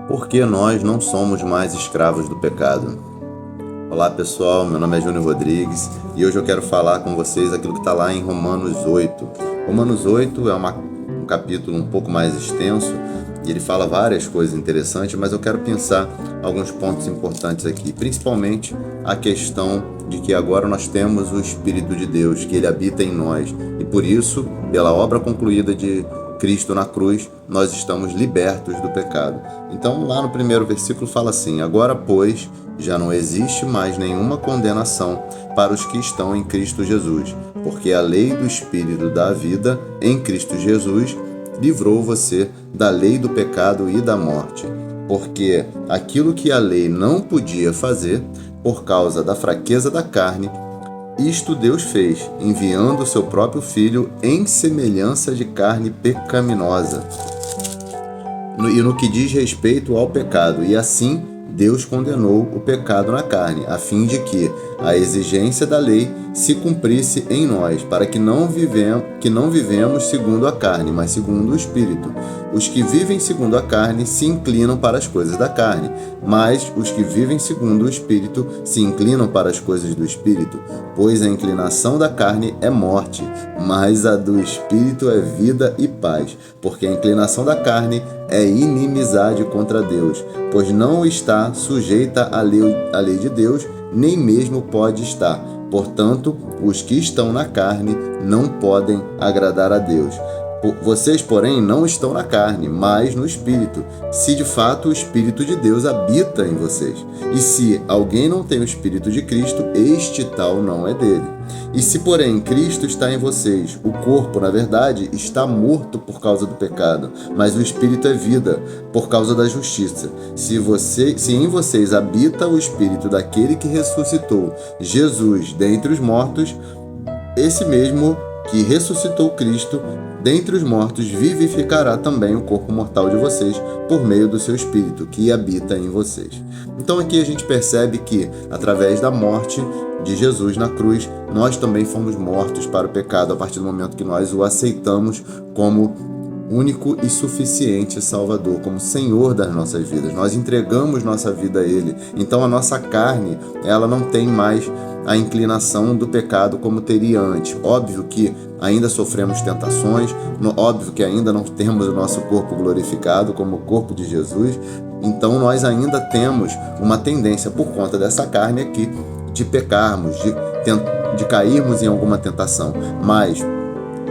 Porque nós não somos mais escravos do pecado. Olá pessoal, meu nome é Júnior Rodrigues e hoje eu quero falar com vocês aquilo que está lá em Romanos 8. Romanos 8 é um capítulo um pouco mais extenso e ele fala várias coisas interessantes, mas eu quero pensar alguns pontos importantes aqui, principalmente a questão de que agora nós temos o Espírito de Deus, que ele habita em nós e por isso, pela obra concluída de Cristo na cruz, nós estamos libertos do pecado. Então lá no primeiro versículo fala assim: agora pois já não existe mais nenhuma condenação para os que estão em Cristo Jesus, porque a lei do Espírito da vida em Cristo Jesus livrou você da lei do pecado e da morte. Porque aquilo que a lei não podia fazer, por causa da fraqueza da carne, isto Deus fez, enviando o seu próprio Filho em semelhança de carne pecaminosa, e no que diz respeito ao pecado, e assim Deus condenou o pecado na carne, a fim de que a exigência da lei se cumprisse em nós, para que não vivemos segundo a carne, mas segundo o Espírito. Os que vivem segundo a carne se inclinam para as coisas da carne, mas os que vivem segundo o Espírito se inclinam para as coisas do Espírito. Pois a inclinação da carne é morte, mas a do Espírito é vida e paz, porque a inclinação da carne é inimizade contra Deus, pois não está sujeita à lei de Deus, nem mesmo pode estar. Portanto, os que estão na carne não podem agradar a Deus. Vocês, porém, não estão na carne, mas no Espírito, se de fato o Espírito de Deus habita em vocês. E se alguém não tem o Espírito de Cristo, este tal não é dele. E se, porém, Cristo está em vocês, o corpo, na verdade, está morto por causa do pecado, mas o Espírito é vida, por causa da justiça. Se em vocês habita o Espírito daquele que ressuscitou Jesus dentre os mortos, esse mesmo que ressuscitou Cristo dentre os mortos vivificará também o corpo mortal de vocês por meio do seu Espírito que habita em vocês. Então aqui a gente percebe que através da morte de Jesus na cruz, nós também fomos mortos para o pecado a partir do momento que nós o aceitamos como único e suficiente Salvador, como Senhor das nossas vidas. Nós entregamos nossa vida a Ele. Então a nossa carne, ela não tem mais a inclinação do pecado como teria antes. Óbvio que ainda sofremos tentações, óbvio que ainda não temos o nosso corpo glorificado como o corpo de Jesus. Então nós ainda temos uma tendência por conta dessa carne aqui de pecarmos, de cairmos em alguma tentação. Mas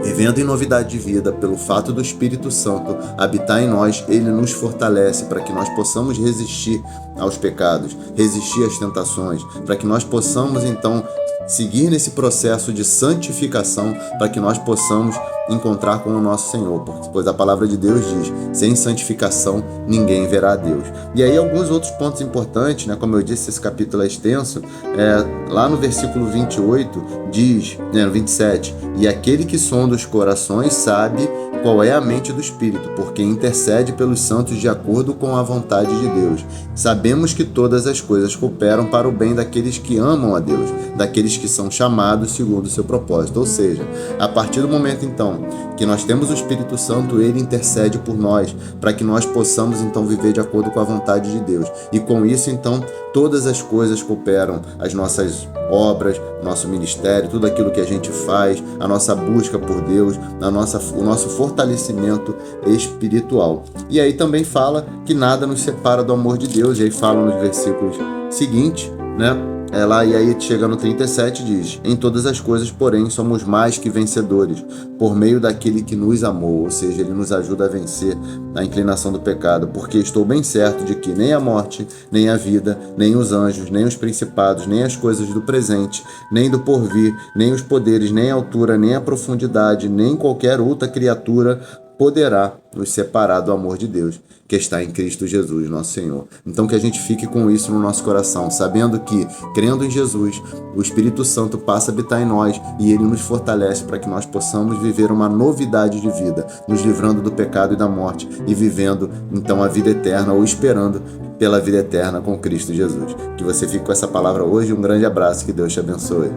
vivendo em novidade de vida, pelo fato do Espírito Santo habitar em nós, ele nos fortalece para que nós possamos resistir aos pecados, resistir às tentações, para que nós possamos então seguir nesse processo de santificação, para que nós possamos encontrar com o nosso Senhor, pois a palavra de Deus diz: sem santificação ninguém verá a Deus. E aí alguns outros pontos importantes, como eu disse, esse capítulo é extenso, lá no versículo 28 diz, no 27, e aquele que sonda os corações sabe qual é a mente do Espírito, porque intercede pelos santos de acordo com a vontade de Deus. Sabemos que todas as coisas cooperam para o bem daqueles que amam a Deus, daqueles que são chamados segundo o seu propósito. Ou seja, a partir do momento então que nós temos o Espírito Santo, ele intercede por nós, para que nós possamos então viver de acordo com a vontade de Deus. E com isso então todas as coisas cooperam, as nossas obras, nosso ministério, tudo aquilo que a gente faz, a nossa busca por Deus, o nosso fortalecimento espiritual. E aí também fala que nada nos separa do amor de Deus, e aí fala nos versículos seguintes, e aí chega no 37, diz: em todas as coisas, porém, somos mais que vencedores, por meio daquele que nos amou. Ou seja, ele nos ajuda a vencer a inclinação do pecado, porque estou bem certo de que nem a morte, nem a vida, nem os anjos, nem os principados, nem as coisas do presente, nem do porvir, nem os poderes, nem a altura, nem a profundidade, nem qualquer outra criatura poderá nos separar do amor de Deus, que está em Cristo Jesus, nosso Senhor. Então que a gente fique com isso no nosso coração, sabendo que, crendo em Jesus, o Espírito Santo passa a habitar em nós e ele nos fortalece para que nós possamos viver uma novidade de vida, nos livrando do pecado e da morte e vivendo então a vida eterna, ou esperando pela vida eterna com Cristo Jesus. Que você fique com essa palavra hoje. Um grande abraço, que Deus te abençoe.